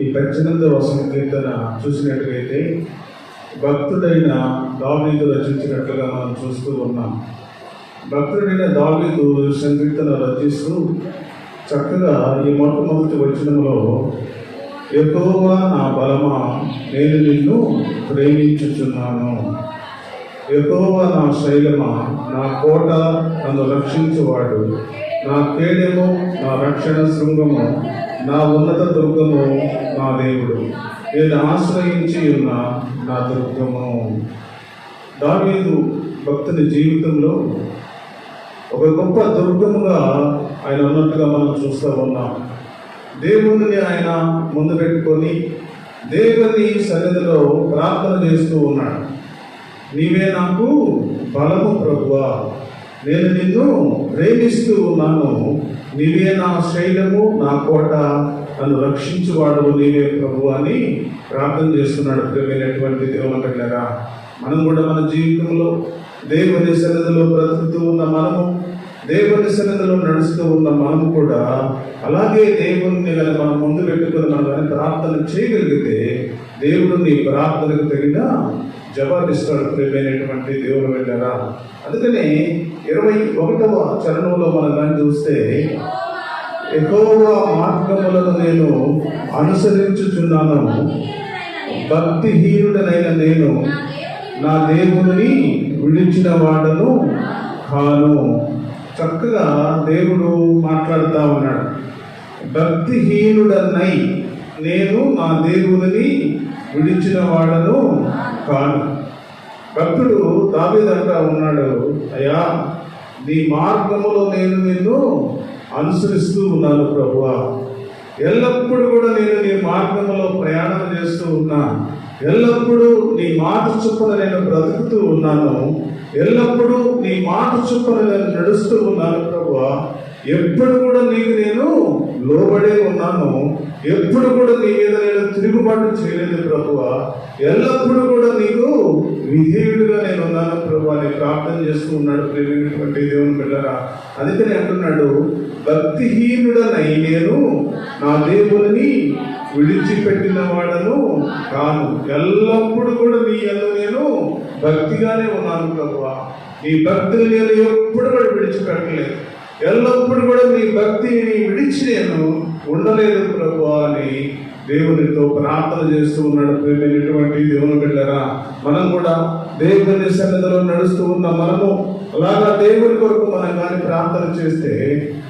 ఈ 18వ సంకీర్తన చూసినట్లయితే భక్తుడైన దావీదు రచించినట్లుగా మనం చూస్తూ ఉన్నాం. భక్తుడైన దావీదు సంకీర్తన రచిస్తూ చక్కగా ఈ మొట్టమొదటి వచనంలో, యెహోవా నా బలమా, నేను నిన్ను ప్రేమించుచున్నాను. యెహోవా నా శైలమా, నా కోట, నన్ను రక్షించువాడు, నా కేడెము, నా రక్షణ శృంగము, నా ఉన్నత దుర్గము, నా దేవుడు, నేను ఆశ్రయించి ఉన్న నా దుర్గము. దావీదు భక్తుని జీవితంలో ఒక గొప్ప దుర్గముగా ఆయన ఉన్నట్టుగా మనం చూస్తూ ఉన్నాం. దేవుని ఆయన ముందు పెట్టుకొని దేవుని సన్నిధిలో ప్రార్థన చేస్తూ ఉన్నాడు. నీవే నాకు బలము ప్రభువా, నేను నిన్ను ప్రేమిస్తూ ఉన్నాను. నీవే నా శైలము, నా కోట, నన్ను రక్షించువాడు నీవే ప్రభు అని ప్రార్థన చేస్తున్నాడు. ప్రియమైనటువంటి దేవుని బిడ్డలారా, మనం కూడా మన జీవితంలో దేవుని సన్నిధిలో బ్రతుకుతూ ఉన్న మనము, దేవుని సన్నిధిలో నడుస్తూ ఉన్న మనము కూడా అలాగే దేవుణ్ణి మనం ముందు పెట్టుకుని మనం ప్రార్థన చేయగలిగితే దేవుడు నీ ప్రార్థనకు తగిన జవాబిస్తాడు. ప్రియమైనటువంటి దేవుని బిడ్డలారా, అందుకని 21వ చరణంలో మనం కానీ చూస్తే, యెహోవా మార్గములను నేను అనుసరించుచున్నాను, భక్తిహీనుడనైన నేను నా దేవుని విడిచిన వాడను కాను. చక్కగా దేవుడు మాట్లాడుతూ ఉన్నాడు. భక్తిహీనుడనై నేను నా దేవుని విడిచిన వాడను కాను. భక్తుడు దావీదు అంటా ఉన్నాడు, అయ్యా నీ మార్గములో నేను నిన్ను అనుసరిస్తూ ఉన్నాను ప్రభువా, ఎల్లప్పుడూ కూడా నేను నీ మార్గంలో ప్రయాణం చేస్తూ ఉన్నా, ఎల్లప్పుడూ నీ మాట చొప్పున నేను బ్రతుకుతూ ఉన్నాను, ఎల్లప్పుడూ నీ మాట చొప్పున నేను నడుస్తూ ఉన్నాను ప్రభువా, ఎప్పుడు కూడా నీకు నేను లోబడే ఉన్నాను, ఎప్పుడు కూడా నీ మీద నేను తిరుగుబాటు చేయలేదు ప్రభువా, ఎల్లప్పుడూ కూడా నీకు విధేయుడిగా నేను ఉన్నాను ప్రభువా అని ప్రార్థన చేస్తూ ఉన్నాడు. ప్రియమైనటువంటి దేవుని బిడ్డలారా, అందుకని అంటున్నాడు, భక్తిహీనుడనై నేను నా దేవుని విడిచిపెట్టిన వాడను కాను. ఎల్లప్పుడూ కూడా నీ యందు నేను భక్తిగానే ఉన్నాను ప్రభువా, నీ భక్తిని నేను ఎప్పుడు కూడా విడిచిపెట్టలేదు, ఎల్లప్పుడు కూడా నీ భక్తిని విడిచి నేను ఉండలేదు ప్రభువా అని దేవునితో ప్రార్థన చేస్తూ ఉన్నాడు. ప్రియమైనటువంటి దేవుని బిడ్డలారా, మనం కూడా దేవుని సన్నిధిలో నడుస్తూ ఉన్న మనము అలాగా దేవుని కొరకు మనం కానీ ప్రార్థన చేస్తే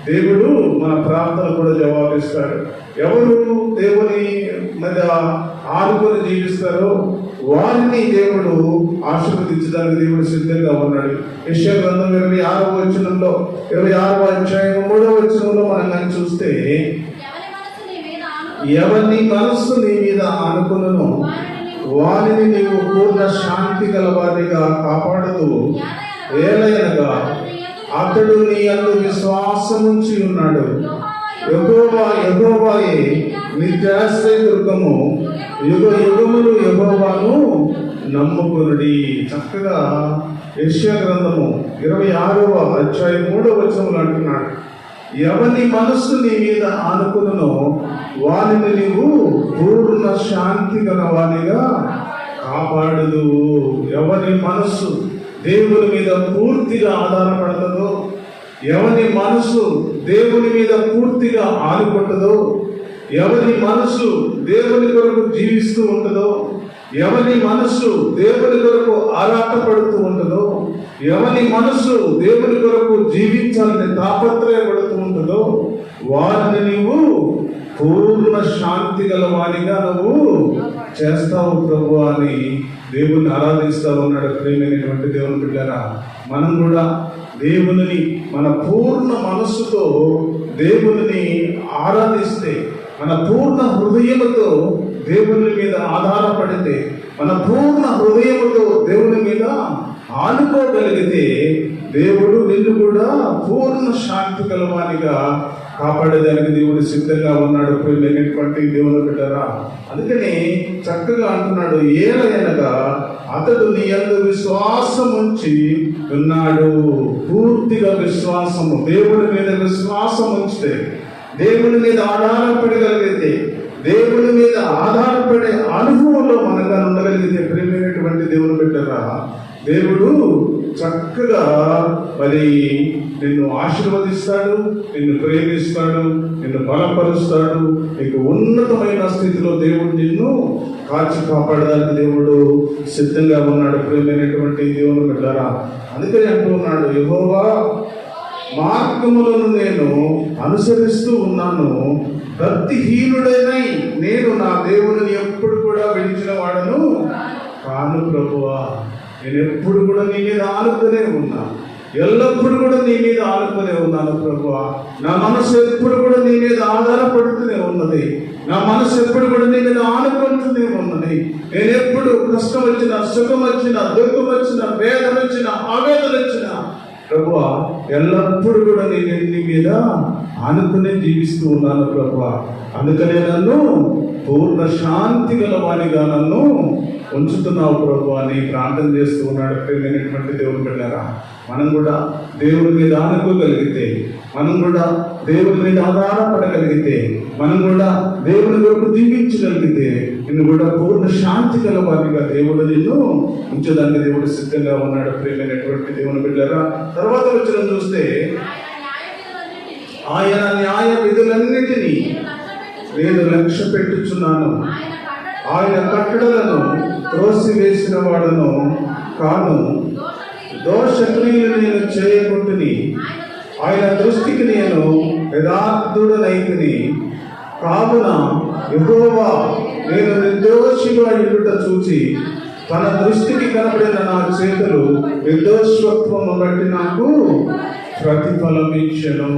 దేవుడు మన ప్రార్థన కూడా జవాబిస్తాడు. ఎవరు దేవుని మీద ఆనుకొని జీవిస్తారో వారిని దేవుడు ఆశీర్వదించడానికి దేవుడు సిద్ధంగా ఉన్నాడు. యెషయా గ్రంథం 26వ వచనంలో 26వ అధ్యాయం 3వ వచనంలో మనం కానీ చూస్తే, ఎవరిని మనస్సు నీ మీద ఆనుకును వారిని నీవు పూర్ణ శాంతి గలవారిగా కాపాడుతూ, ఏలయనగా అతడు నీ యందు విశ్వాసముంచి ఉన్నాడు. యెహోవాయే నిత్యాశ్రయ దుర్గము, యుగ యుగములు యెహోవాను నమ్ముకొనుడి. చక్కగా యెషయా గ్రంథము 26వ అధ్యాయం 3వ వచనంలో అంటున్నాడు, ఎవరి మనస్సు నీ మీద ఆనుకును వారిని నీవు పూర్ణ శాంతి గల వారిగా కాపాడుదు. ఎవరి మనస్సు దేవుని మీద పూర్తిగా ఆధారపడుతుందో, ఎవరి మనసు దేవుని మీద పూర్తిగా ఆనుకుంటుందో, ఎవరి మనసు దేవుని కొరకు జీవిస్తూ ఉంటుందో, ఎవరి మనసు దేవుని కొరకు ఆరాటపడుతూ ఉంటుందో, ఎవరి మనసు దేవుని కొరకు జీవించాలని తాపత్రయపడుతూ ఉంటుందో వారిని నీవు పూర్ణ శాంతి గల వారిగా నువ్వు చేస్తావు ప్రభు అని దేవుని ఆరాధిస్తూ ఉన్నాడు. ప్రియమైనటువంటి దేవుని బిడ్డలారా, మనం కూడా దేవుని మన పూర్ణ మనస్సుతో దేవుని ఆరాధిస్తే, మన పూర్ణ హృదయముతో దేవుని మీద ఆధారపడితే, మన పూర్ణ హృదయముతో దేవుని మీద ఆనుకోగలిగితే దేవుడు నిన్ను కూడా పూర్ణ శాంతి కలవానిగా కాపాడేదానికి దేవుడు సిద్ధంగా ఉన్నాడు. ప్రియమైనటువంటి దేవుని బిడ్డలారా, అందుకని చక్కగా అంటున్నాడు, ఏలయనగా అతడు నీ యందు విశ్వాసం ఉంచి ఉన్నాడు. పూర్తిగా విశ్వాసము, దేవుడి మీద విశ్వాసం ఉంచితే, దేవుని మీద ఆధారపడగలిగితే, దేవుని మీద ఆధారపడే అనుభవంలో మనగా ఉండగలిగితే ప్రేమైనటువంటి దేవుని బిడ్డరా, దేవుడు చక్కగా మరి నిన్ను ఆశీర్వదిస్తాడు, నిన్ను ప్రేమిస్తాడు, నిన్ను బలపరుస్తాడు. నీకు ఉన్నతమైన స్థితిలో దేవుడు నిన్ను కాచి కాపాడడానికి దేవుడు సిద్ధంగా ఉన్నాడు. ప్రేమైనటువంటి దేవుని బిడ్డరా, అందుకని అంటూ ఉన్నాడు, యెహోవా మార్గములను నేను అనుసరిస్తూ ఉన్నాను, భక్తిహీనుడైనై నేను నా దేవుని ఎప్పుడు కూడా విడిచిన వాడను కాను ప్రభువా. నేను ఎప్పుడు కూడా నీ మీద ఆనుకునే ఉన్నా, ఎల్లప్పుడు కూడా నీ మీద ఆనుకునే ఉన్నాను ప్రభువా. నా మనసు ఎప్పుడు కూడా నీ మీద ఆధారపడుతూనే ఉన్నది, నా మనసు ఎప్పుడు కూడా నీ మీద ఆనుకుంటూనే ఉన్నది. నేను ఎప్పుడు కష్టం వచ్చినా, సుఖం వచ్చినా, దుఃఖం వచ్చినా, వేదన వచ్చినా, ఆవేదన వచ్చినా ప్రభువా, ఎల్లప్పుడు కూడా నేను నీ మీద ఆనుకునే జీవిస్తూ ఉన్నాను ప్రభువా. అందుకనే నన్ను పూర్ణ శాంతి గల వానిగా నన్ను ఉంచుతున్నావు ప్రభు అని ప్రార్థన చేస్తూ ఉన్నాడు. ప్రేమైనటువంటి దేవుని బిడ్డలారా, మనం కూడా దేవుని మీద ఆనుకోగలిగితే, మనం కూడా దేవుని మీద ఆధారపడగలిగితే, మనం కూడా దేవుని కొరకు జీవించగలిగితే, నిన్ను కూడా పూర్ణ శాంతి గల వారిగా దేవుడు నిన్ను ఉంచడానికి దేవుడు సిద్ధంగా ఉన్నాడు. ప్రేమైనటువంటి దేవుని బిడ్డలారా, తర్వాత వచ్చిన చూస్తే, ఆయన న్యాయ విధులన్నిటినీ నేను లక్ష్య పెట్టుచున్నాను, ఆయన కట్టడలను త్రోసివేసిన వాడను కాను, దోషక్రియలు నేను చేయకుంటుని, ఆయన దృష్టికి నేను యథార్థుడనైతిని. కావున యెహోవా నేను నిర్దోషిగా ఉండుట చూచి తన దృష్టికి కనబడిన నా చేతులు నిర్దోషత్వము బట్టి నాకు ప్రతిఫలం ఇచ్చెను.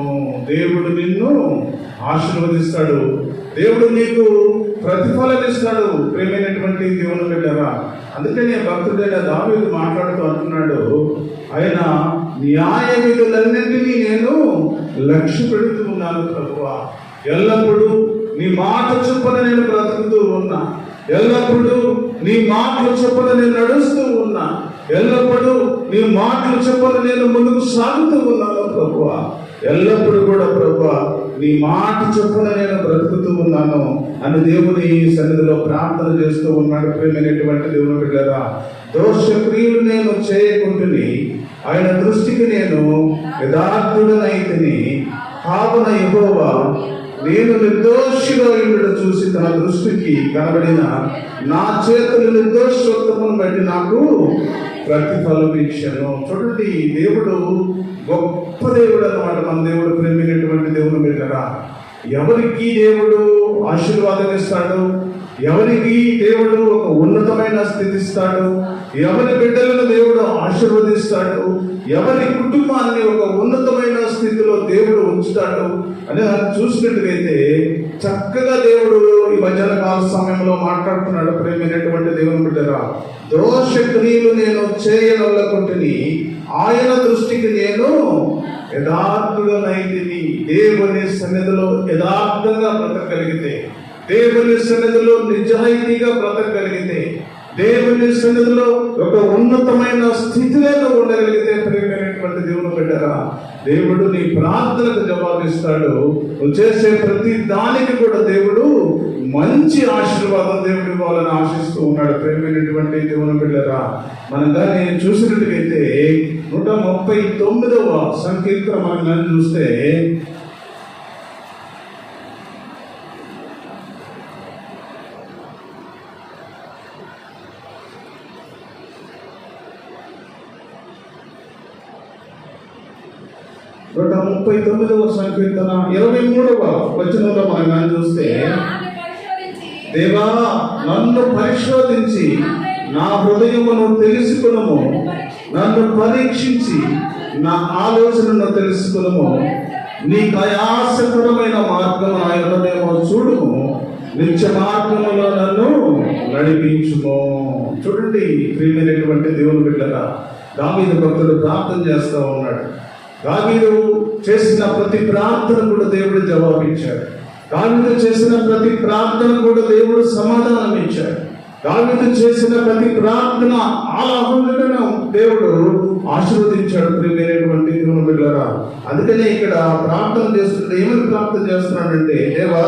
దేవుడు నిన్ను ఆశీర్వదిస్తాడు, దేవుడు నీకు ప్రతిఫలం ఇస్తాడు. ప్రేమైనటువంటి దేవుని బిడ్డరా, అందుకనే భక్తుడైన దావీదు మాట్లాడుతూ అంటున్నాడు, ఆయన న్యాయ విధులన్నింటినీ నేను లక్ష్య పెడుతూ ఉన్నాను ప్రభువా. ఎల్లప్పుడూ నీ మాట చొప్పున నేను బ్రతుకుతూ ఉన్నా, ఎల్లప్పుడూ నీ మాటలు చొప్పున నేను నడుస్తూ ఉన్నా, ఎల్లప్పుడూ నీ మాటలు చొప్పున నేను ముందుకు సాగుతూ ఉన్నాను ప్రభువా. ఎల్లప్పుడూ కూడా ప్రభువా నీ మాట చొప్పున నేను బ్రతుకుతూ ఉన్నాను అని దేవుని సన్నిధిలో ప్రార్థన చేస్తూ ఉన్నాడు. ప్రేమైనటువంటి దేవుని బిడ్డలారా, దోషక్రియలు నేను చేయకుంటుని, ఆయన దృష్టికి నేను యథార్థుడనైతిని. కావున యెహోవా నేను నిర్దోషిగా ఉండుట చూసి తన దృష్టికి కనబడిన నా చేతులు నిర్దోషత్వమును బట్టి నాకు ప్రతిఫలం ఇచ్చెను. చూడండి, దేవుడు గొప్ప దేవుడు అన్నమాట. మన దేవుడు ప్రేమైనటువంటి దేవుని బిడ్డలారా, ఎవరికి దేవుడు ఆశీర్వాదం ఇస్తాడు, ఎవరికి దేవుడు ఒక ఉన్నతమైన స్థితి ఇస్తాడు, ఎవరి బిడ్డలను దేవుడు ఆశీర్వదిస్తాడు, ఎవరి కుటుంబాన్ని ఒక ఉన్నతమైన స్థితిలో దేవుడు ఉంచుతాడు అని చూసినట్టుగైతే చక్కగా దేవుడు ఈ మధ్యాహ్న కాల సమయంలో మాట్లాడుతున్నాడు. ప్రేమైనటువంటి దేవుని బిడ్డలారా, దోషక్రియలు నేను చేయనొల్లకుంటుని, ఆయన దృష్టికి నేను యథార్థుడనైతిని. దేవుని సన్నిధిలో యథార్థంగా బ్రతకగలిగితే, దేవుని సన్నిధిలో నిజాయితీగా బ్రతకగలిగితే, దేవుని సన్నిధిలో ఒక ఉన్నతమైన స్థితిలో ఉండగలిగితే ప్రేమైనటువంటి దేవుని బిడ్డలారా, దేవుడు నీ ప్రార్థనకు జవాబిస్తాడు. నువ్వు చేసే ప్రతి దానికి కూడా దేవుడు మంచి ఆశీర్వాదం దేవుడు ఇవ్వాలని ఆశిస్తూ ఉన్నాడు. ప్రేమైనటువంటి దేవుని బిడ్డలారా, మనం కానీ చూసినట్టుగైతే 139వ సంకీర్తన మనం కానీ చూస్తే, నూట 39వ సంకీర్తన 23వ వచనంలో మనం కానీ చూస్తే, దేవా నన్ను పరిశోధించి నా హృదయమును తెలుసుకునుము, నన్ను పరీక్షించి నా ఆలోచనను తెలుసుకునుము, నీకు ఆయాసకరమైన మార్గం నా యొక్కనేమో చూడుము, నిత్య మార్గములో నన్ను నడిపించుము. చూడండి ప్రియమైనటువంటి దేవుని బిడ్డలారా, దావీదు భక్తుడు ప్రార్థన చేస్తూ ఉన్నాడు. దావీదు చేసిన ప్రతి ప్రార్థన కూడా దేవుడు జవాబిచ్చాడు. దావీదు చేసిన ప్రతి ప్రార్థన కూడా దేవుడు సమాధానం ఇచ్చాడు. దావీదు చేసిన ప్రతి ప్రార్థన ఆలాహులను దేవుడు ఆశీర్వదించాడు. ప్రియమైనటువంటి దేవుని బిడ్డలారా, అందుకనే ఇక్కడ ప్రార్థన చేస్తుంటే ఏమని ప్రార్థన చేస్తున్నాడంటే, దేవా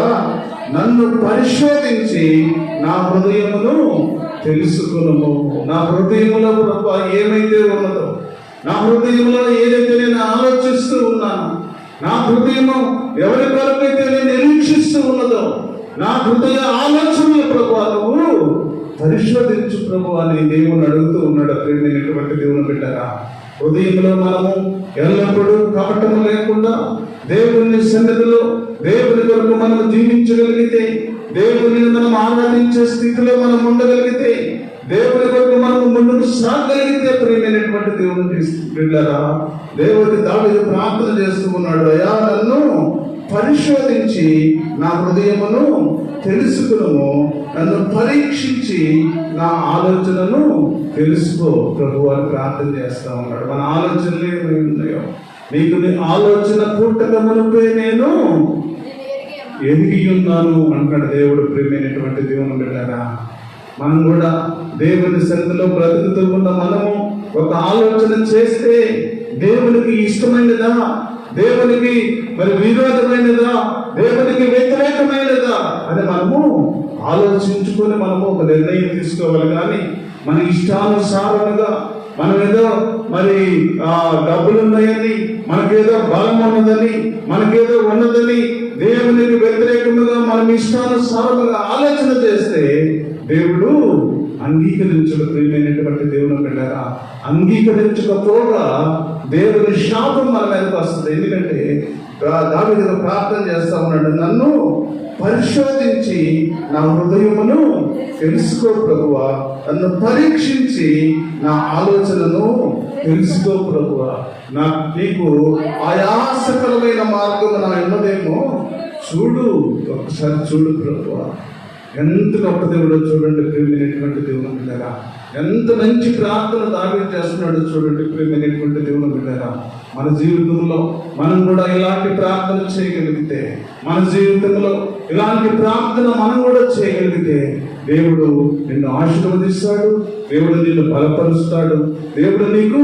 నన్ను పరిశోధించి నా హృదయమును తెలుసుకును. నా హృదయములో ప్రభు ఏమైతే ఉన్నదో, నా హృదయంలో ఏదైతే నేను ఆలోచిస్తూ ఉన్నాను, నా హృదయము ఎవరి కొరకైతే నేను నిరీక్షిస్తూ ఉన్నదో, నా హృదయ ఆలోచనలు ప్రభు నువ్వు పరిశోధించు ప్రభు అని దేవుని అడుగుతూ ఉన్నాడు. ప్రేమైనటువంటి దేవుని బిడ్డరా, హృదయంలో మనము ఎల్లప్పుడూ కపటము లేకుండా దేవుని సన్నిధిలో దేవుని కొరకు మనం జీవించగలిగితే, దేవుని మనం ఆరాధించే స్థితిలో మనం ఉండగలిగితే, దేవుని కొరకు మనం ముందుకు సాగలిగితే, ప్రియమైనటువంటి దేవుని బిడ్డరా, దేవుడి దావీదు ప్రార్థన చేస్తూ ఉన్నాడు, అయ్యా నన్ను పరిశోధించి నా హృదయమును తెలుసుకును, నన్ను పరీక్షించి నా ఆలోచనను తెలుసుకో ప్రభు అని ప్రార్థన చేస్తా ఉన్నాడు. మన ఆలోచనలు ఏమి ఉన్నాయో నీకు నీ ఆలోచన పుట్టక మునుపే నేను ఎదిగి ఉన్నాను అంటాడు దేవుడు. ప్రియమైనటువంటి దేవుని బిడ్డలారా, మనం కూడా దేవుని సన్నిధిలో బ్రతుకుతూ ఉన్న మనము ఒక ఆలోచన చేస్తే దేవునికి ఇష్టమైనదా, దేవునికి మరి విరోధమైనదా, దేవునికి వ్యతిరేకమైనదా అని మనము ఆలోచించుకొని మనము ఒక నిర్ణయం తీసుకోవాలి. కానీ మన ఇష్టానుసారముగా మనం ఏదో మరి డబ్బులు ఉన్నాయని, మనకేదో బలం ఉన్నదని, మనకేదో ఉన్నదని దేవునికి వ్యతిరేకముగా మనం ఇష్టానుసారముగా ఆలోచన చేస్తే దేవుడు అంగీకరించడు. ప్రియమైనటువంటి దేవుని బిడ్డలారా, అంగీకరించకపోగా దేవుని శాపం మన మీదకి వస్తుంది. ఎందుకంటే దావీదు ప్రార్థన చేస్తా ఉన్నాడు, నన్ను పరిశోధించి నా హృదయమును తెలుసుకో ప్రభువా, నన్ను పరీక్షించి నా ఆలోచనను తెలుసుకో ప్రభువా, నీకు ఆయాసకరమైన మార్గం నా ఉన్నదేమో చూడు, ఒకసారి చూడు ప్రభువా. ఎంత గొప్ప దేవుడో చూడండి ప్రియమైనటువంటి దేవుని బిడ్డలారా, ఎంత మంచి ప్రార్థన దావీదు చేస్తున్నాడో చూడండి ప్రియమైనటువంటి దేవుని బిడ్డలారా. మన జీవితంలో మనం కూడా ఇలాంటి ప్రార్థన చేయగలిగితే, మన జీవితంలో ఇలాంటి ప్రార్థన మనం కూడా చేయగలిగితే దేవుడు నిన్ను ఆశీర్వదిస్తాడు, దేవుడు నిన్ను బలపరుస్తాడు, దేవుడు నీకు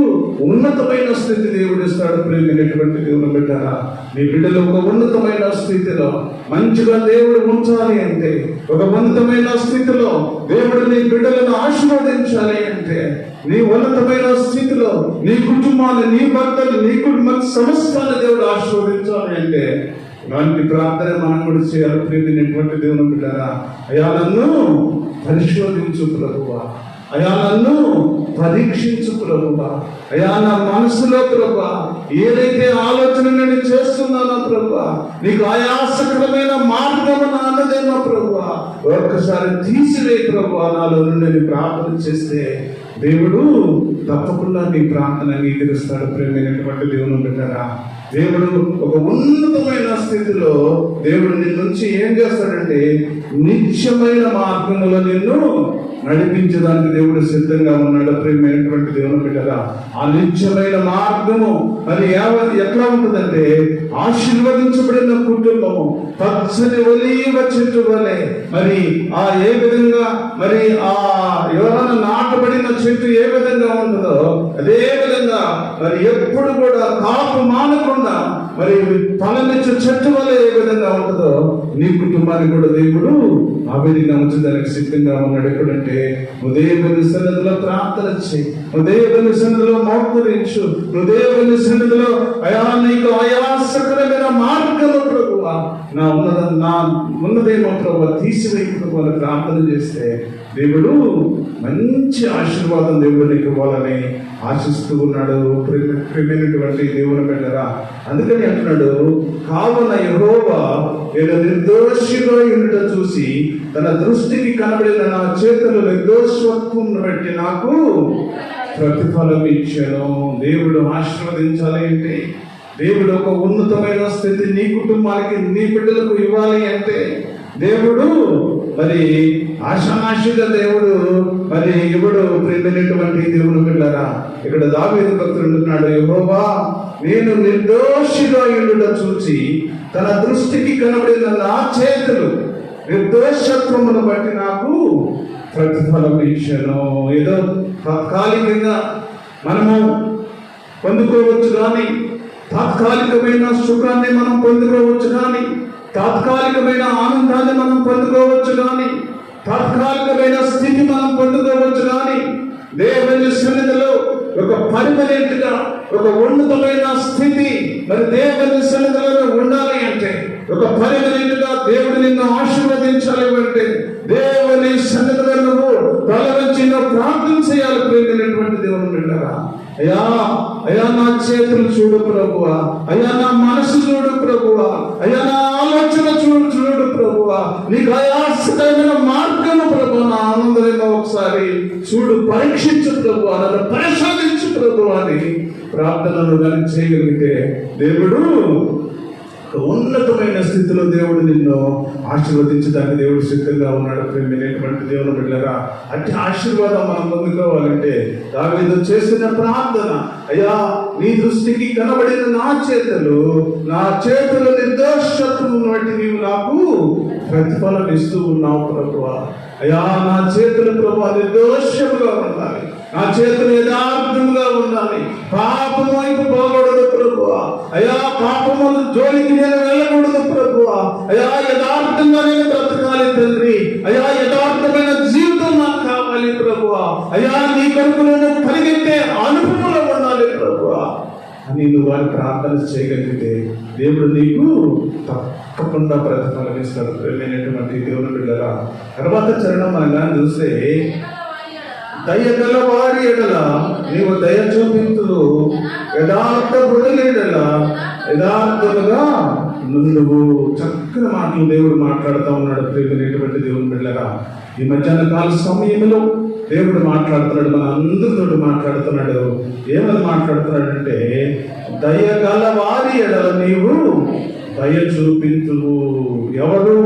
ఉన్నతమైన స్థితి దేవుడు ఇస్తాడు. ప్రియమైనటువంటి దేవుని బిడ్డలారా, నీ బిడ్డలు ఒక ఉన్నతమైన స్థితిలో మంచిగా దేవుడు ఉంచాలి అంటే, ఒక ఉన్నతమైన స్థితిలో దేవుడు నీ బిడ్డలను ఆశీర్వదించాలి అంటే, నీ ఉన్నతమైన స్థితిలో నీ కుటుంబాన్ని, నీ భర్తలు, నీ కుటుంబ సమస్తాన్ని దేవుడు ఆశీర్వదించాలి అంటే అలాంటి ప్రార్థన మనం కూడా చేయాలి. ప్రియమైనటువంటి దేవుని బిడ్డలారా, అయ్యా నన్ను పరిశోధించు ప్రభువా, అయ్యా నన్ను పరీక్షించు ప్రభువా, అయ్యా నా మనసులో ప్రభువా ఏదైతే ఆలోచన నేను చేస్తున్నానో ప్రభువా, నీకు ఆయాసకరమైన మార్గము అన్నదేమో ప్రభువా, ఒక్కసారి తీసివే ప్రభువా నాలో నుండి ప్రార్థన చేస్తే దేవుడు తప్పకుండా నీ ప్రార్థన అంగీకరిస్తాడు. ప్రేమైనటువంటి దేవుని బిడ్డలారా, దేవుడు ఒక ఉన్నతమైన స్థితిలో దేవుడు నిన్ను నుంచి ఏం చేస్తాడంటే నిత్యమైన మార్గంలో నిన్ను నడిపించడానికి దేవుడు సిద్ధంగా ఉన్నాడు. ప్రియమైనటువంటి దేవుని బిడ్డలారా, ఆ నిత్యమైన మార్గము మరి ఎట్లా ఉంటుందంటే, ఆశీర్వదించబడిన కుటుంబము పచ్చని ఒలీవ చెట్టు వలె, మరి ఏ విధంగా మరి ఎవరైనా నాటబడిన చెట్టు ఏ విధంగా ఉంటుందో అదే విధంగా మరి ఎప్పుడు కూడా కాపు మానకుండా మరి ఫలమిచ్చే చెట్టు వల్ల ఏ విధంగా ఉంటుందో నీ కుటుంబానికి కూడా దేవుడు ఆ విధంగా ఉంచడానికి సిద్ధంగా ఉన్నాడు. ఎప్పుడంటే దేవుని సన్నిధిలో ప్రార్థన చేయి, దేవుని సన్నిధిలో మోకరించు, దేవుని సన్నిధిలో అయా నీకు ఆయాసకరమైన మార్గము ప్రభువా, నా ఉన్నదేమో ప్రభువా తీసివేయి ప్రభు అని ప్రార్థన చేస్తే దేవుడు మంచి ఆశీర్వాదం దేవుడు నీకు ఇవ్వాలని ఆశిస్తూ ఉన్నాడు. ప్రియమైనటువంటి దేవుని బిడ్డలారా, అందుకని అంటున్నాడు, కావున యెహోవా నేను నిర్దోషిగా ఉండుట చూసి తన దృష్టికి కనబడిన నా చేతులు నిర్దోషత్వం బట్టి నాకు ప్రతిఫలం ఇచ్చాను. దేవుడు ఆశీర్వదించాలి అంటే, దేవుడు ఒక ఉన్నతమైన స్థితి నీ కుటుంబానికి, నీ బిడ్డలకు ఇవ్వాలి అంటే దేవుడు మరి ఆశానాశిగా దేవుడు మరి ఇవ్వడు. ప్రియమైనటువంటి దేవుని బిడ్డలారా, ఇక్కడ దావీదు భక్తుడు అంటున్నాడు, యెహోవా నేను నిర్దోషిగా ఉండుట చూచి తన దృష్టికి కనబడిన నా చేతులు నిర్దోషత్వమును బట్టి నాకు ప్రతిఫలం ఇచ్చాను. ఏదో తాత్కాలికంగా మనము పొందుకోవచ్చు కానీ, తాత్కాలికమైన సుఖాన్ని మనం పొందుకోవచ్చు కానీ, తాత్కాలికమైన ఆనందాన్ని మనం పొందుకోవచ్చు కానీ, తాత్కాలికమైన స్థితి మనం పొందుకోవచ్చు కానీ, దేవుని సన్నిధిలో ఒక పర్మనెంట్ గా, ఒక ఉన్నతమైన స్థితి మరి దేవుని సన్నిధిలో ఉండాలి అంటే, ఒక పర్మనెంట్ గా దేవుడు నిన్ను ఆశీర్వదించాలి అంటే, దేవుని సన్నిధిలో నువ్వు తల నుంచి ప్రార్థన చేయాలి. ప్రేమైనటువంటి దేవుని బిడ్డలారా, అయ్యా అయ్యా నా చేతులు చూడు ప్రభువా, అయ్యా నా మనసు చూడు ప్రభువా, అయ్యా నా ఆలోచన చూడు ప్రభువా, నీకు ఆయాసకరమైన మార్గము ప్రభు, నా ఆనందమైన ఒకసారి చూడు, పరీక్షించు ప్రభువా, నన్ను పరిశోధించు ప్రభువా అని ప్రార్థనలు కానీ చేయగలిగితే దేవుడు ఒక ఉన్నతమైన స్థితిలో దేవుడు నిన్ను ఆశీర్వదించడానికి దేవుడు సిద్ధంగా ఉన్నాడు. ప్రేమైనటువంటి దేవుని బిడ్డలారా, అట్టి ఆశీర్వాదం మనం పొందుకోవాలంటే దావీదు చేసిన ప్రార్థన, అయ్యా నీ దృష్టికి కనబడిన నా చేతులు నిర్దోషత్వము బట్టి నీవు నాకు ప్రతిఫలం ఇస్తూ ఉన్నావు ప్రభువా. అయ్యా నా చేతులు ప్రభువా నిర్దోషముగా ఉండాలి, నా చేతులు యథార్థముగా ఉండాలి, పాపము వైపు పోకూడదు ప్రభువా. అయ్యా పాపము జోలికి నేను వెళ్ళకూడదు ప్రభువా. అయ్యా యథార్థంగా నేను బ్రతకాలి తండ్రి. అయ్యా యథార్థమైన జీవితం నాకు కావాలి ప్రభువా. అయ్యా నీ కొరకు నేను పరిగెత్తే అనుభవంలో ఉండాలి ప్రభువా అని నువ్వు వారి ప్రార్థన చేయగలిగితే దేవుడు నీకు తప్పకుండా ప్రతిఫలం ఇస్తాడు. ప్రేమైనటువంటి దేవుని బిడ్డలారా, తర్వాత చరణం అనగా చూస్తే, దయగల వారి ఎడల నీవు దయ చూపించుదు, యథార్థ హృదయుల ఎడల యథార్థముగా నువ్వు. చక్కని మాటలు దేవుడు మాట్లాడుతూ ఉన్నాడు. ప్రేమైనటువంటి దేవుని బిడ్డలారా, ఈ మధ్యాహ్న కాల సమయంలో దేవుడు మాట్లాడుతున్నాడు, మన అందరితో మాట్లాడుతున్నాడు. ఏమని మాట్లాడుతున్నాడంటే, దయగల వారి ఎడల నీవు దయ చూపించువు. ఎవరు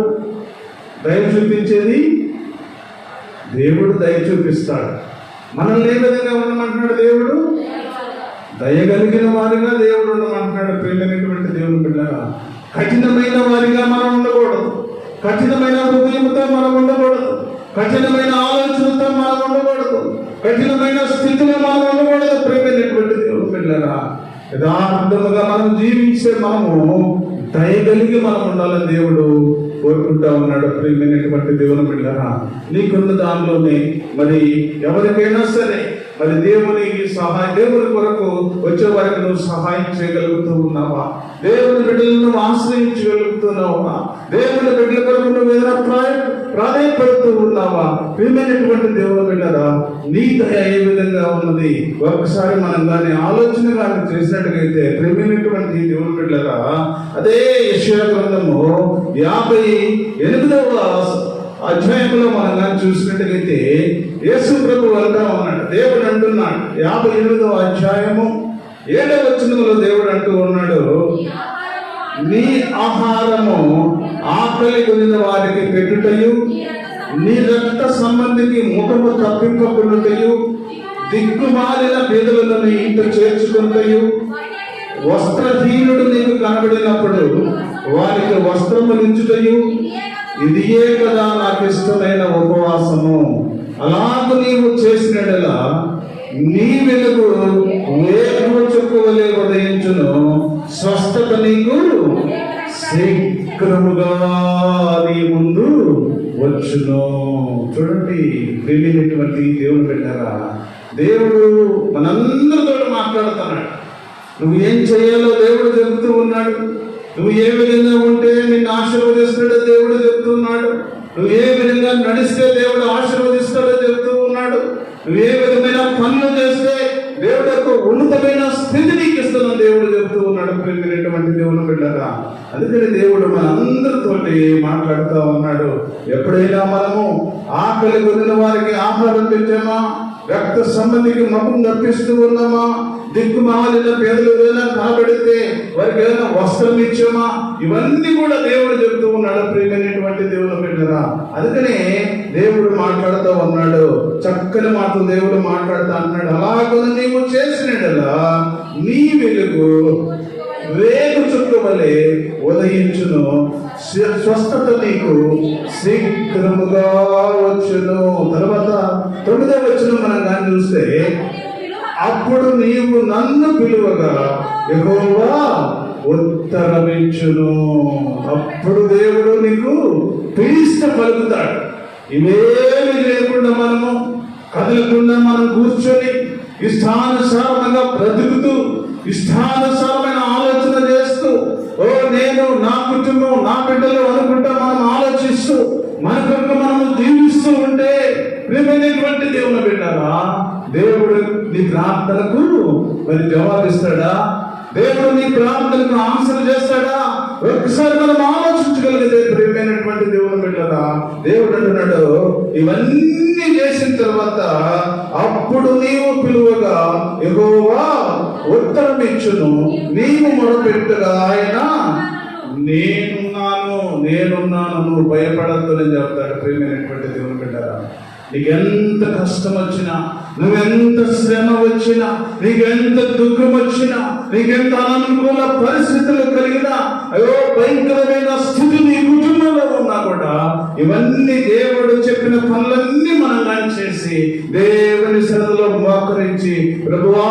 దయ చూపించేది? దేవుడు దయ చూపిస్తాడు. మనల్ని ఏ విధంగా ఉండమంటున్నాడు దేవుడు? దయగలిగిన వారిగా దేవుడు ఉండమంటున్నాడు. ప్రేమైనటువంటి దేవుని బిడ్డలారా, కఠినమైన వారిగా మనం ఉండకూడదు, కఠినమైన హృదయంతో మనం ఉండకూడదు, కఠినమైన ఆలోచనతో మనం ఉండకూడదు, కఠినమైన స్థితిలో మనం ఉండకూడదు. ప్రేమైనటువంటి దేవుని బిడ్డలారా, యథార్థముగా మనం జీవించే మనము దయగలిగి మనం ఉండాలని దేవుడు కోరుకుంటా ఉన్నాడు. ప్రియమైనటువంటి దేవుని బిడ్డలారా, నీకున్న దానిలోనే మరి ఎవరికైనా సరే మరి దేవుని కొరకు వచ్చే వారికి నువ్వు సహాయం చేయగలుగుతూ ఉన్నావా? దేవుని బిడ్డలను నువ్వు ఆశ్రయించగలుగుతున్నావా? దేవుని బిడ్డల కొరకు నువ్వు ఏదైనా ప్రాధాన్యపడుతూ ఉన్నావా? ప్రియమైనటువంటి దేవుని బిడ్డలారా, నీ దయ ఏ విధంగా ఉన్నది ఒకసారి మనం కానీ ఆలోచన కానీ చేసినట్టుగైతే, ప్రియమైనటువంటి దేవుని బిడ్డలారా, అదే యెషయా గ్రంథము 58వ అధ్యాయంలో మనం కానీ చూసినట్టుగైతే యేసు ప్రభు అంటా ఉన్నాడు, దేవుడు అంటున్నాడు, 58వ అధ్యాయము 7వ వచనములో దేవుడు అంటూ ఉన్నాడు, నీ ఆహారము ఆకలి కొనిన వారికి పెట్టుటయు, నీ రక్త సంబంధికి ముఖము తప్పింపకున్నటయు, దిక్కుమాలిన పేదలను నీ ఇంట చేర్చుకుంటయు, వస్త్రహీనుడు నీకు కనబడినప్పుడు వారికి వస్త్రములించుటయు, ఇదియే కదా నాకు ఇష్టమైన ఉపవాసము. అలాగూ నీవు చేసినట్లా నీ వెలుగు వేకువ చుక్కవలే ఉదయించును, స్వస్థత నీకు శీఘ్రముగా నీ ముందు వచ్చును. చూడండి వెళ్ళినటువంటి దేవుని బిడ్డలారా, దేవుడు మనందరితో మాట్లాడుతున్నాడు. నువ్వు ఏం చేయాలో దేవుడు చెబుతూ ఉన్నాడు. నువ్వు ఏ విధంగా ఉంటే నిన్ను ఆశీర్వదిస్తాడో దేవుడు చెప్తున్నాడు. నువ్వు ఏ విధంగా నడిస్తే దేవుడు ఆశీర్వదిస్తాడో చెప్తూ ఉన్నాడు. నువ్వు ఏ విధమైన పనులు చేస్తే దేవుడు యొక్క ఉన్నతమైన స్థితి నీకు ఇస్తున్న దేవుడు చెప్తూ ఉన్నాడు. ప్రేమైనటువంటి దేవుని బిడ్డలారా, అందుకని దేవుడు మన అందరితోటి మాట్లాడుతూ ఉన్నాడు. ఎప్పుడైనా మనము ఆకలి కొనిన వారికి ఆహారం పెట్టామా? రక్త సంబంధికి ముఖం తప్పిస్తూ ఉన్నామా? దిక్కుమాలిన పేదలు ఏదైనా కనబడితే వారికి ఏదైనా వస్త్రం ఇచ్చామా? ఇవన్నీ కూడా దేవుడు చెప్తూ ఉన్నాడు. ప్రియమైనటువంటి దేవుని బిడ్డలారా, అందుకనే దేవుడు మాట్లాడుతూ ఉన్నాడు. చక్కని మాటలు దేవుడు మాట్లాడుతూ అన్నాడు, అలాగ నీవు చేసినట్లా నీ వెలుగు వేగు చుక్క వలె ఉదయించును, స్వస్థత నీకు శీఘ్రముగా వచ్చును. తర్వాత 9వ వచనం మనం కానీ చూస్తే, అప్పుడు నీవు నన్ను పిలువగా యెహోవా ఉత్తరమిచ్చును. అప్పుడు ఇష్ట పలుకుతాడు. ఇవేమి లేకుండా మనము కదలకుండా మనం కూర్చొని ఇష్టానుసారంగా బ్రతుకుతూ ఇష్టానుసారమైన ఆలోచన చేస్తూ నేను నా కుటుంబం నా బిడ్డలు అనుకుంటా మనం ఆలోచిస్తూ మన కొరకు మనము జీవిస్తూ ఉంటే ప్రియమైనటువంటి దేవుని బిడ్డరా, దేవుడు నీ ప్రార్థనకు మరి జవాబిస్తాడా? దేవుడు నీ ప్రార్థనకు ఆన్సర్ చేస్తాడా? ఒక్కసారి మనం ఆలోచించగలిగితే ప్రియమైనటువంటి దేవుని బిడ్డరా, దేవుడు అంటున్నాడు ఇవన్నీ చేసిన తర్వాత అప్పుడు నీవు పిలువగా యెహోవా ఉత్తరం ఇచ్చును, నీవు మొరపెట్టగా ఆయన నేనున్నాను నువ్వు భయపడద్దు అని చెప్తాడు. ప్రియమైనటువంటి దేవుని బిడ్డరా, నీకెంత కష్టం వచ్చినా, నువ్వెంత శ్రమ వచ్చినా, నీకెంత దుఃఖం వచ్చినా, నీకెంత అనుకూల పరిస్థితులు కలిగినా, అయ్యో భయంకరమైన స్థితి నీ కుటుంబంలో ఉన్నా కూడా ఇవన్నీ దేవుడు చెప్పిన పనులన్నీ మనం చేసి దేవుని సన్నిధిలో మోకరించి ప్రభువా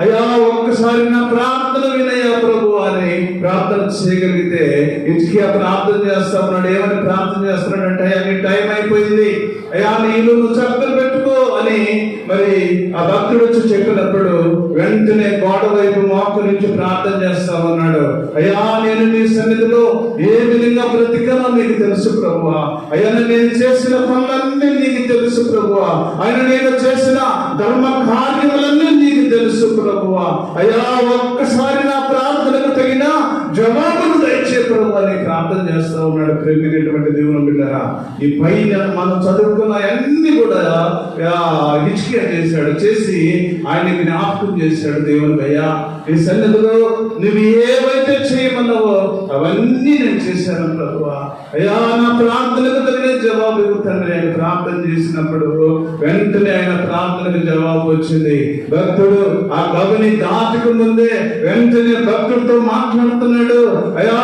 అయ్యా ఒక్కసారి నా ప్రార్థన వినయ్యా ప్రభువా అని ప్రార్థన చేయగలిగితే హిజ్కియా ప్రార్థన చేస్తా ఉన్నాడు. ఏమని ప్రార్థన చేస్తున్నాడంటే, అయ్యా నీ టైం అయిపోయింది, అయ్యా నీ ఇల్లు నువ్వు చక్కలు పెట్టుకో అని మరి ఆ భక్తుడు వచ్చి చెప్పినప్పుడు వెంటనే గోడ వైపు మోకరించి ప్రార్థన చేస్తా ఉన్నాడు. అయ్యా నేను నీ సన్నిధిలో ఏ విధంగా బ్రతికానో నీకు తెలుసు ప్రభువా, అయ్యా నేను చేసిన పనులన్నీ నీకు తెలుసు ప్రభువా, ఆయన నేను చేసిన ధర్మ కార్యములన్నీ నీకు తెలుసు ప్రభువా, అయ్యా ఒక్కసారి నా ప్రార్థనకు తగిన జవాబును దయచే ప్రభు అని ప్రార్థన చేస్తా ఉన్నాడు. ప్రేమినటువంటి దేవుని బిడ్డరా, ఈ పైన మనం చదువుకున్న అన్ని కూడా హిజ్కియా చేశాడు. చేసి ఆయనకి జ్ఞాపకం చేశాడు. దేవునికి అయ్యా ఈ సన్నిధిలో నువ్వు ఏవైతే చేయమన్నావో అవన్నీ నేను చేశాను ప్రభువా, అయ్యా నా ప్రార్థనకు తగిన జవాబు తండ్రి ఆయన ప్రార్థన చేసినప్పుడు వెంటనే ఆయన ప్రార్థనకు జవాబు వచ్చింది. భక్తుడు ఆ గవిని దాటకు ముందే వెంటనే భక్తుడితో మాట్లాడుతున్నాడు. అయ్యా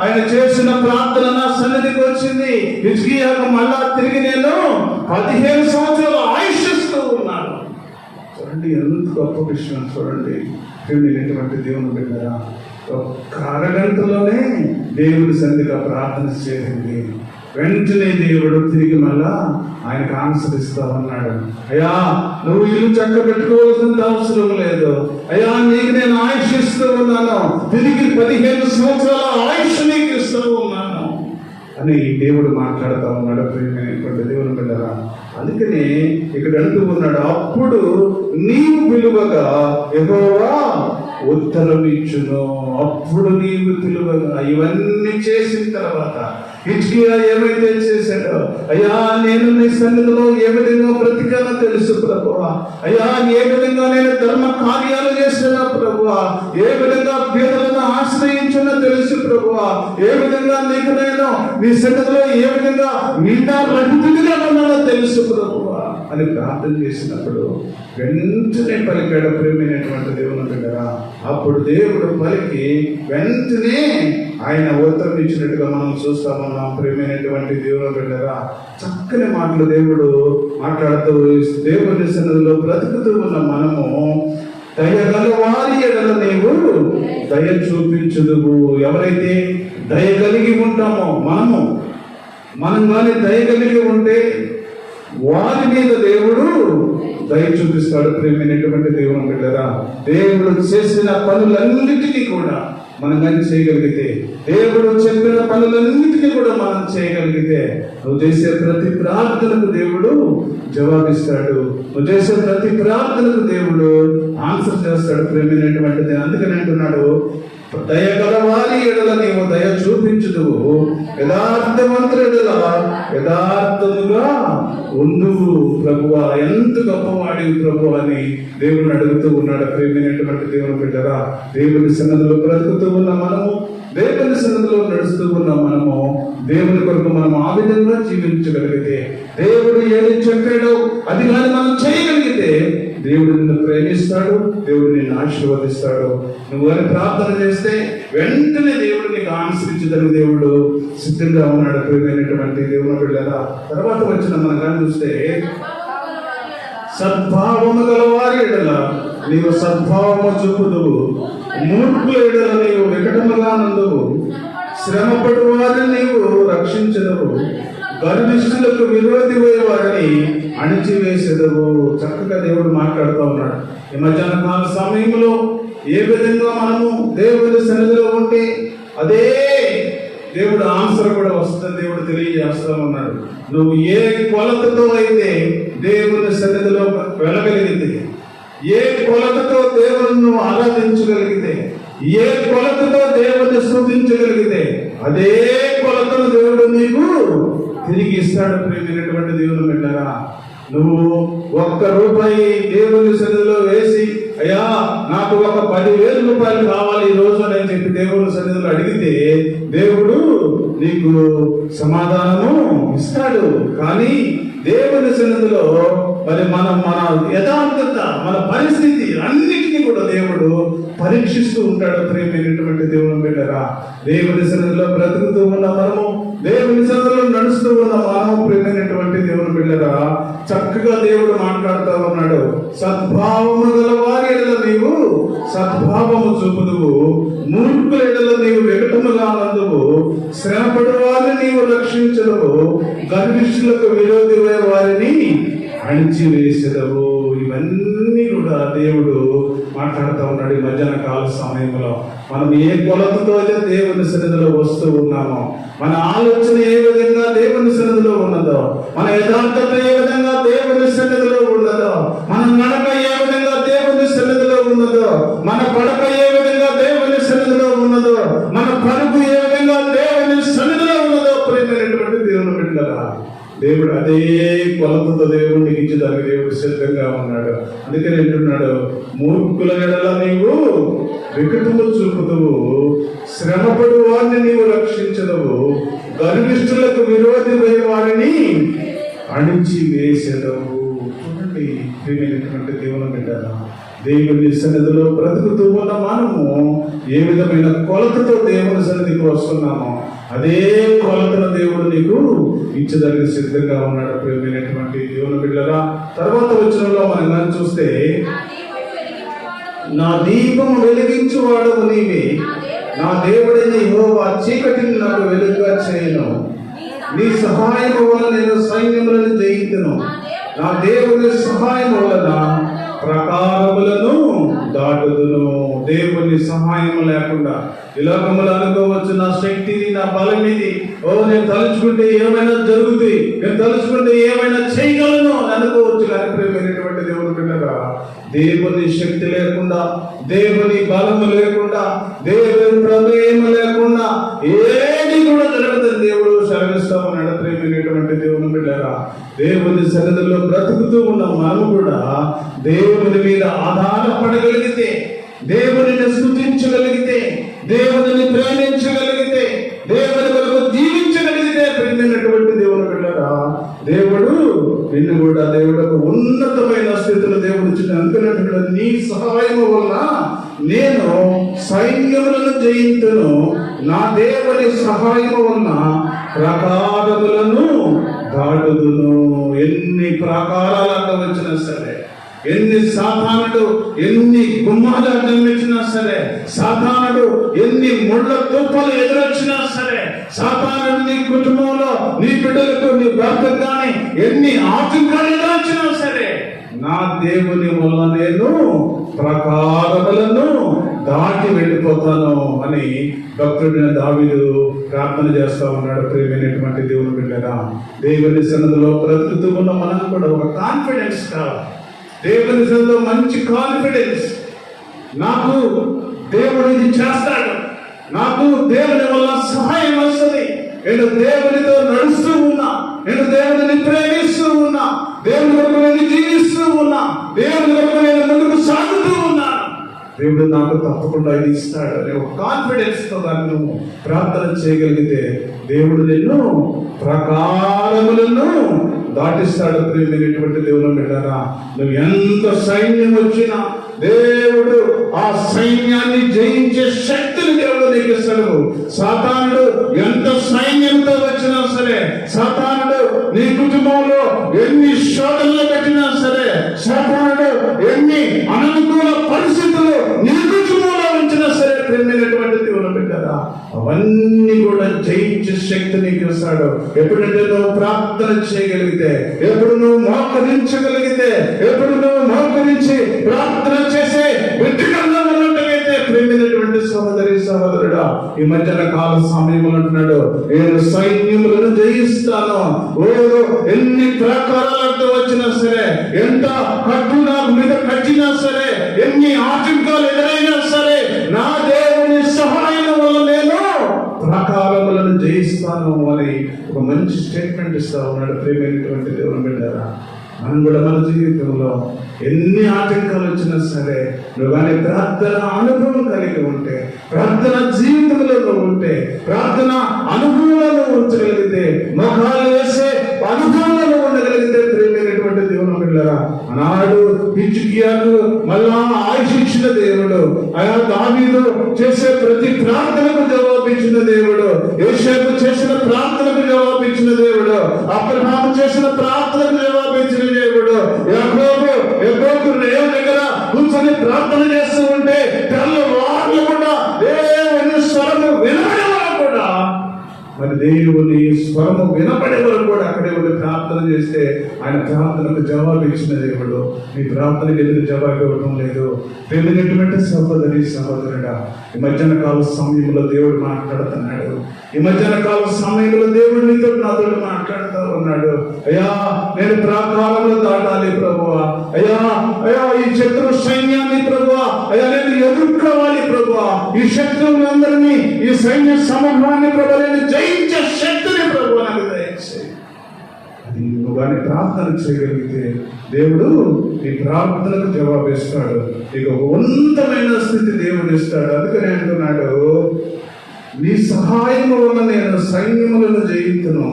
ఆయన చేసిన ప్రార్థన నా సన్నిధికి వచ్చింది. హిజ్కియాకు మళ్ళా తిరిగి నేను 15 సంవత్సరాలు ఆయుష్స్తూ ఉన్నాను. చూడండి ఎంత గొప్ప విషయం. చూడండి ప్రియమైనటువంటి దేవుని బిడ్డరా, ఒక్క అరగంటలోనే దేవుడి సన్నిధిగా ప్రార్థన చేసింది. వెంటనే దేవుడు తిరిగి మళ్ళా ఆయనకు ఆన్సర్ ఇస్తా ఉన్నాడు. అయ్యా నువ్వు ఇల్లు చక్క పెట్టుకోవాల్సిన అవసరం లేదు, అయ్యా నీకు నేను ఆయుష్ ఇస్తూ ఉన్నాను, తిరిగి 15 సంవత్సరాల ఆయుష్ నీకు ఇస్తూ ఉన్నాను అని దేవుడు మాట్లాడుతూ ఉన్నాడు. ప్రియమైనటువంటి దేవుని బిడ్డరా, అందుకని ఇక్కడ అంటూ ఉన్నాడు అప్పుడు నీవు పిలువగా యెహోవా ఉత్తరం ఇచ్చును. అప్పుడు నీవు పిలువగా ఇవన్నీ చేసిన తర్వాత హిజ్కియా ఏమైతే చేశాడో, అయ్యా నేను నీ సన్నిధిలో ఏ విధంగా బ్రతికానో తెలుసు ప్రభువా, అయ్యా ఏ విధంగా నేను ధర్మ కార్యాలు చేసినా ప్రభువా, ఏ విధంగా పేదలను ఆశ్రయించినా తెలుసు ప్రభువా, ఏ విధంగా నీకు నేను నీ సన్నిధిలో ఏ విధంగా నిండా రహితుడిగా ఉన్నానో తెలుసు ప్రభువా అని ప్రార్థన చేసినప్పుడు వెంటనే పలికాడు. ప్రేమైనటువంటి దేవుని బిడ్డరా, అప్పుడు దేవుడు పలికి వెంటనే ఆయన ఉత్తరం ఇచ్చినట్టుగా మనం చూస్తామన్నాం. ప్రేమైనటువంటి దేవుని బిడ్డరా, చక్కని మాటలు దేవుడు మాట్లాడుతూ దేవుని సన్నిధిలో బ్రతుకుతూ ఉన్న మనము దయగల వారి ఎడల నీవు దయ చూపించుదువు. ఎవరైతే దయ కలిగి ఉంటామో మనం కానీ దయ కలిగి ఉంటే వారి మీద దేవుడు దయ చూపిస్తాడు. ప్రేమైనటువంటి దేవుని బిడ్డరా, దేవుడు చేసిన పనులన్నిటినీ కూడా మనం కానీ చేయగలిగితే, దేవుడు చెప్పిన పనులన్నిటినీ కూడా మనం చేయగలిగితే నువ్వు చేసే ప్రతి ప్రార్థనకు దేవుడు జవాబిస్తాడు. నువ్వు చేసే ప్రతి ప్రార్థనకు దేవుడు ఆన్సర్ చేస్తాడు. ప్రేమైనటువంటిది అందుకని అంటున్నాడు దయగల వారి ఎడల నీవు దయ చూపించుదువు, యథార్థవంతుల ఎడల యథార్థముగా ఉండువు ప్రభువా. ఎంత గొప్పవాడివి ప్రభు అని దేవుని అడుగుతూ ఉన్నాడు. ప్రేమైనటువంటి దేవుని బిడ్డరా, దేవుని సన్నిధిలో బ్రతుకుతూ ఉన్న మనము, దేవుని సన్నిధిలో నడుస్తూ ఉన్న మనము దేవుని కొరకు మనం ఆ విధంగా జీవించగలిగితే, దేవుడు ఏది చెప్పాడో అది కానీ మనం చేయగలిగితే దేవుడు నిన్ను ప్రేమిస్తాడు, దేవుడు నిన్ను ఆశీర్వదిస్తాడు. నువ్వు అని ప్రార్థన చేస్తే వెంటనే దేవుడు నీకు ఆశ్రయించదని దేవుడు సిద్ధంగా ఉన్నాడు. ప్రియమైనటువంటి దేవుని బిడ్డలారా, తర్వాత వచ్చిన మనం కానీ చూస్తే సద్భావము గల వారి ఎడల నీవు సద్భావము చూపుదువు, మూర్ఖుల ఎడల నీవు వికటముగా నందువు, శ్రమపడు వారిని నీవు రక్షించదువు, గర్విష్ఠులకు విరోధి వారిని అణిచివేసేదవు. చక్కగా దేవుడు మాట్లాడుతూ ఉన్నాడు. ఈ మధ్యాహ్న కాల సమయంలో ఏ విధంగా మనము దేవుని సన్నిధిలో ఉంటే అదే దేవుడు ఆన్సర్ కూడా వస్తుందని దేవుడు తెలియజేస్తా ఉన్నాడు. నువ్వు ఏ కొలతతో అయితే దేవుని సన్నిధిలో వెళ్ళగలిగితే, ఏ కొలతతో దేవుని నువ్వు ఆరాధించగలిగితే, ఏ కొలతతో దేవుని స్తుతించగలిగితే అదే కొలతను దేవుడు నీకు తిరిగి ఇస్తాడు. ప్రియమైనటువంటి దేవుని బిడ్డలారా, నువ్వు ₹1 దేవుని సన్నిధిలో వేసి, అయ్యా నాకు ఒక 10,000 రూపాయలు కావాలి ఈ రోజు అని చెప్పి దేవుని సన్నిధిలో అడిగితే దేవుడు నీకు సమాధానము ఇస్తాడు. కానీ దేవుని సన్నిధిలో మరి మన యథార్థత, మన పరిస్థితి అన్నిటినీ కూడా దేవుడు పరీక్షిస్తూ ఉంటాడు. ప్రియమైనటువంటి దేవుని బిడ్డలారా, దేవుని సన్నిధిలో బ్రతుకుతూ ఉన్న మనము, దేవుని సన్నిధిలో నడుస్తూ ఉన్న మనము, ప్రియమైనటువంటి దేవుని బిడ్డలారా, చక్కగా దేవుడు మాట్లాడుతూ ఉన్నాడు. సద్భావము గల వారి ఎడల నీవు సద్భావము చూపుదువు, మూర్ఖుల ఎడల నీవు వికటముగా నందువు, శ్రమపడు వారిని నీవు రక్షించదువు, గర్విష్ఠులకు విరోధి వారిని అణిచివేసెదవు. ఇవన్నీ కూడా దేవుడు మాట్లాడుతూ ఉన్నాడు. ఈ మధ్యాహ్న కాల సమయంలో మనం ఏ కొలతతో అయితే దేవుని సన్నిధిలో వస్తూ ఉన్నామో, మన ఆలోచన ఏ విధంగా దేవుని సన్నిధిలో ఉన్నదో, మన యథార్థత ఏ విధంగా దేవుని సన్నిధిలో ఉన్నదో, మన నడక ఏ విధంగా దేవుని సన్నిధిలో ఉన్నదో, మన పడక ఏ విధంగా దేవుని సన్నిధిలో ఉన్నదో, మన పరుగు ఏ విధంగా దేవుని సన్నిధిలో ఉన్నదో, ప్రేమైనటువంటి దేవుని బిడ్డలారా, దేవుడు అదే కొలతతో దేవుడికి ఇచ్చేదానికి దేవుడు సిద్ధంగా ఉన్నాడు. అందుకని అంటున్నాడు, మూర్ఖుల ఎడల నీవు వికటము చూపుదువు, శ్రమపడు వారిని నీవు రక్షించదవు, గర్విష్ఠులకు విరోధి వారిని అణిచి వేసేదవు. చూడండి ప్రియమైనటువంటి దేవుని బిడ్డలారా, దేవుని సన్నిధిలో బ్రతుకుతూ ఉన్న మనము ఏ విధమైన కొలతతో దేవుని సన్నిధికి వస్తున్నామో అదే కొలతను దేవుడు నీకు ఇచ్చడానికి సిద్ధంగా ఉన్నాడు. ప్రియమైనటువంటి దేవుని బిడ్డలారా, తర్వాత వచనంలో మనం చూస్తే, నా దీపము వెలిగించువాడవు నీవే, నా దేవుడైన యెహోవా చీకటిని నాకు వెలుగుగా చేయను, నీ సహాయము వలన నేను సైన్యములను జయించును, నా దేవుని సహాయము వలన ప్రకారములను దాటుదును. దేవుని సహాయం లేకుండా ఈ లోకములు అనుకోవచ్చు, నా శక్తిని, నా బలం ఇది, నేను తలుచుకుంటే ఏమైనా జరుగుతుంది, నేను తలుచుకుంటే ఏమైనా చేయగలను అని అనుకోవచ్చు. కానీ ప్రియమైనటువంటి దేవుని బిడ్డలారా, దేవుని శక్తి లేకుండా, దేవుని బలము లేకుండా, దేవుని ప్రమేయం లేకుండా ఏది కూడా జరుగుతుంది దేవుడు సెలవిస్తా ఉన్నాడు. ప్రియమైనటువంటి దేవుని బిడ్డలారా, దేవుని సన్నిధిలో బ్రతుకుతూ ఉన్న మనము కూడా దేవుని మీద ఆధారపడగలిగితే, దేవునిని స్తుతించగలిగితే, దేవుని ప్రేమించగలిగితే, దేవుని కొరకు జీవించగలిగితే, ప్రియమైనటువంటి దేవుని బిడ్డలారా, దేవుడు నిన్ను కూడా దేవుడు ఉన్నతమైన స్థితిలో దేవుడు ఇచ్చిన అనుకున్నట్టు, నీ సహాయం వల్ల నేను సైన్యములను జయించును, నా దేవుని సహాయం వలన ప్రకారములను దాటుదును. ఎన్ని ప్రాకారాలు వచ్చినా సరే, ఎన్ని సాతానుడు ఎన్ని గుమ్మాలు అడ్డమిచ్చినా సరే, సాతానుడు ఎన్ని ముళ్ళ తుప్పలు ఎదురొచ్చినా సరే, సాతానుడు నీ కుటుంబంలో, నీ బిడ్డలకు, నీ భర్తకు కానీ ఎన్ని ఆటంకాలు ఎదురొచ్చినా సరే, నా దేవుని వల్ల నేను ప్రకారములను దాటి వెళ్ళిపోతాను అని భక్తుడైన దావీదు ప్రార్థన చేస్తా ఉన్నాడు. ప్రియమైనటువంటి దేవుని బిడ్డలారా, దేవుని సన్నిధిలో బ్రతుకుతూ ఉన్న మనం కూడా ఒక కాన్ఫిడెన్స్ కావాలి. దేవుని సన్నిధిలో మంచి కాన్ఫిడెన్స్, నాకు దేవుడు ఇది చేస్తాడు, నాకు దేవుని వల్ల సహాయం వస్తుంది, నేను దేవునితో నడుస్తూ ఉన్నా, నేను దేవుని ప్రేమిస్తూ ఉన్నా, దేవుని కొరకు నేను జీవిస్తూ ఉన్నా, దేవుని కొరకు నేను ముందుకు సాగుతూ ఉన్నా, దేవుడు నాకు తప్పకుండా ఇది ఇస్తాడు అనే ఒక కాన్ఫిడెన్స్ తో దాన్ని నువ్వు ప్రార్థన చేయగలిగితే దేవుడు నిన్ను ప్రకారములను దాటిస్తాడు. ప్రియమైనటువంటి దేవుని బిడ్డలారా, నువ్వు ఎంత సైన్యం వచ్చినా దేవుడు ఆ సైన్యాన్ని జయించే శక్తిని దేవుడు నీకు ఇస్తాడు. సాతానుడు ఎంత సైన్యంతో వచ్చినా సరే, సాతానుడు నీ కుటుంబంలో ఎన్ని శోధనలు పెట్టినా సరే, సాతానుడు ఎన్ని అననుకూల పరిస్థితులు నీ కుటుంబంలో ఉంచినా సరే, ప్రియమైనటువంటి దేవుని బిడ్డలారా, అవన్నీ కూడా జయించే శక్తి నీకు చేస్తాడు. ఎప్పుడంటే నువ్వు ప్రార్థన చేయగలిగితే, ఎప్పుడు నువ్వు మోకరించగలిగితే, ఎప్పుడు నువ్వు మోకరించి ప్రార్థన చేసే వ్యక్తిగతంగా ఉన్నట్టుగైతే, ప్రేమైనటువంటి సహోదరి సహోదరుడా, ఈ మధ్యన కాల సమయంలో అంటున్నాడు, నేను సైన్యములను జయిస్తాను. ఎన్ని ప్రకారాలతో వచ్చినా సరే, ఎంత కట్టు నాకు మీద కట్టినా సరే, ఎన్ని ఆటంకాలు ఎదురైనా సరే, నా దేవుని సహాయం వల్ల నేను ప్రకారములను జయిస్తాను అని ఒక మంచి స్టేట్మెంట్ ఇస్తా ఉన్నాడు. ప్రేమైనటువంటి దేవుని బిడ్డలారా, మనం కూడా మన జీవితంలో ఎన్ని ఆటంకాలు వచ్చినా సరే, నువ్వు కానీ ప్రార్థన అనుభవం కలిగి ఉంటే, ప్రార్థన జీవితంలో నువ్వు ఉంటే, ప్రార్థన అనుభవంలో ఉంచగలిగితే, మొఖాలు వేసే అనుభవంలో ఉండగలిగితే, ప్రేమైనటువంటి దేవుని బిడ్డలారా, ఆనాడు హిజ్కియాకు మళ్ళా ఆయుష్ ఇచ్చిన దేవుడు, ఆయా దావీదు చేసే ప్రతి ప్రార్థనకు జవాబిచ్చిన దేవుడు, యోసేపు చేసిన ప్రార్థనకు జవాబిచ్చిన దేవుడు, అబ్రహాము చేసిన ప్రార్థనకు జవాబిచ్చిన దేవుడు, యాకోబు రేవు దగ్గర కూర్చొని ప్రార్థన చేస్తూ ఉంటే తెల్లవార్లు కూడా దేవుని స్వరము వినబడే వరకు కూడా, మరి దేవుని స్వరము వినపడే వరకు కూడా అక్కడే ఉండి ప్రార్థన చేస్తే ఆయన ప్రార్థనకు జవాబు ఇచ్చిన దేవుడు. నీ ప్రార్థనకు ఎదురు జవాబు ఇవ్వడం లేదు. తెలియనటువంటి సహోదరి సహోదరుడా, ఈ మధ్యాహ్న కాల సమయంలో దేవుడు మాట్లాడుతున్నాడు. ఈ మధ్యాహ్న కాల సమయంలో దేవుడు నీతో నాతో మాట్లాడుతూ ఉన్నాడు. అయ్యా, నేను ప్రాకారంలో దాటాలి ప్రభువా, అయ్యా అయ్యా ఈ శత్రు సైన్యాన్ని ప్రభువా, అయ్యా నేను ఎదుర్కోవాలి ప్రభువా, ఈ శత్రువులందరినీ, ఈ సైన్య సమూహాన్ని ప్రభువా నేను జయించే శక్తిని ప్రభువా నాకు దయచేయి. అది నువ్వు కానీ ప్రార్థన చేయగలిగితే దేవుడు ఈ ప్రార్థనకు జవాబిస్తాడు. ఇక ఉన్నతమైన స్థితి దేవుడు ఇస్తాడు. అందుకని అంటున్నాడు, నీ సహాయం వలన నేను సైన్యములను జయించును,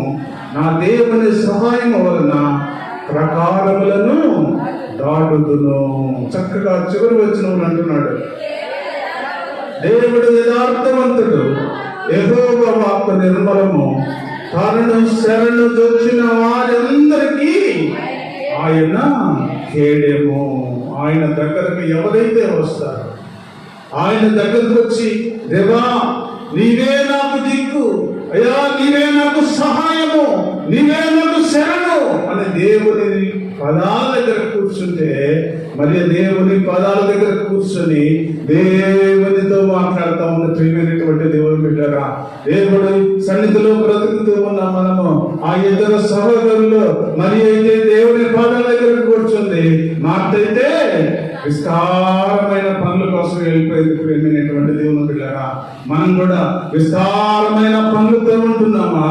నా దేవుని సహాయం వలన ప్రకారములను దాటుదును. చక్కగా చివరి వచనములు అంటున్నాడు, దేవుడు యథార్థవంతుడు, యెహోవా వాక్కు నిర్మలము, తనను శరణు దొరికిన వారందరికీ ఆయన కేడెము. ఆయన దగ్గరకు ఎవరైతే వస్తారో, ఆయన దగ్గరకు వచ్చి, దేవా నీవే నాకు దిక్కు, అయ్యా నీవే నాకు సహాయము, నీవే నాకు శరణు అని దేవుని పదాల దగ్గర కూర్చుంటే, మరి దేవుని పదాల దగ్గర కూర్చొని దేవునితో మాట్లాడుతూ ఉన్న ప్రియమైనటువంటి దేవుని బిడ్డరా, దేవుడు సన్నిధిలో బ్రతుకుతూ ఉన్న మనము ఆ ఇద్దరు సహోదరులు మరి అయితే దేవుని పదాల దగ్గర కూర్చుంది, మాటైతే విస్తారమైన పనుల కోసం వెళ్ళిపోయింది. ప్రియమైనటువంటి దేవుని బిడ్డరా, మనం కూడా విస్తారమైన పనులతో ఉంటున్నామా?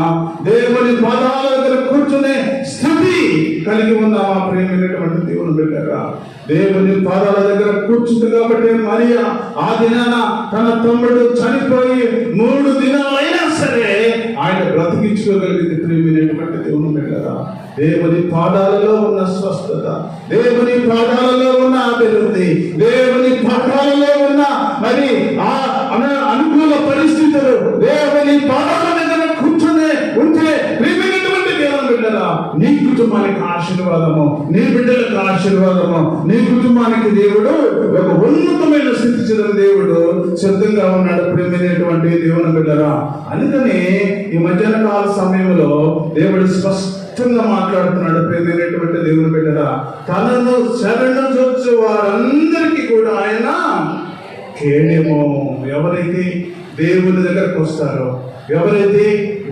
దేవుని పదాల దగ్గర కూర్చునే స్థితి కలిగి ఉన్నామా? ప్రియమైనటువంటి దేవుని బిడ్డరా, దేవుని పాదాల దగ్గర కూర్చుంది కాబట్టి మరియా ఆ దినాన తన తమ్ముడు చనిపోయి 3 దినాలైనా సరే ఆయన బ్రతికించుకోగలిగింది. ప్రియమైనటువంటి దేవుని బిడ్డరా, దేవుని పాదాలలో ఉన్న స్వస్థత, దేవుని పాదాలలో ఉన్న అభివృద్ధి, దేవుని పాదాలలో ఉన్న మరి ఆ అనుకూల పరిస్థితులు, దేవుని పాదాల దగ్గర కూర్చునే ఉంటే ప్రియమైనటువంటి దేవుని బిడ్డరా, నీ కుటుంబానికి ఆశీర్వాదము, నీ బిడ్డలకు ఆశీర్వాదము, నీ కుటుంబానికి దేవుడు ఒక ఉన్నతమైన స్థితి చెందిన దేవుడు సిద్ధంగా ఉన్నాడు. ప్రియమైనటువంటి దేవుని బిడ్డరా, అందుకని ఈ మధ్యాహ్న కాల సమయంలో దేవుడు స్పష్టంగా మాట్లాడుతున్నాడు. ప్రియమైనటువంటి దేవుని బిడ్డరా, తనను శరణు జొచ్చు వారందరికీ కూడా ఆయన కేడెము. ఎవరైతే దేవుని దగ్గరకు వస్తారో, ఎవరైతే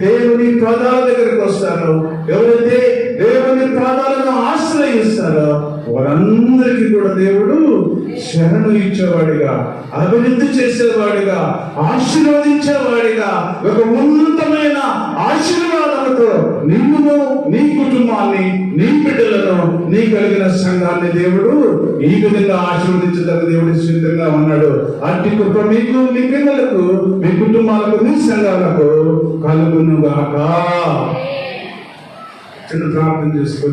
దేవుని పాదాల దగ్గరకు వస్తారో, ఎవరైతే దేవుని పాదాలను ఆశ్రయిస్తారో వారందరికీ కూడా దేవుడు శరణు ఇచ్చేవాడిగా, అభివృద్ధి చేసేవాడిగా, ఆశీర్వదించేవాడిగా, ఒక ఉన్నతమైన ఆశీర్వాదాలతో నిన్ను, నీ కుటుంబాన్ని, నీ బిడ్డలను, నీ కలిగిన సంఘాన్ని దేవుడు ఈ విధంగా ఆశీర్వదించడానికి దేవుడు సిద్ధంగా ఉన్నాడు. అట్టి కృప మీకు, మీ పిల్లలకు, మీ కుటుంబాలకు, మీ సంఘాలకు కలుగును గాక. చిన్న ప్రార్థన చేసుకో.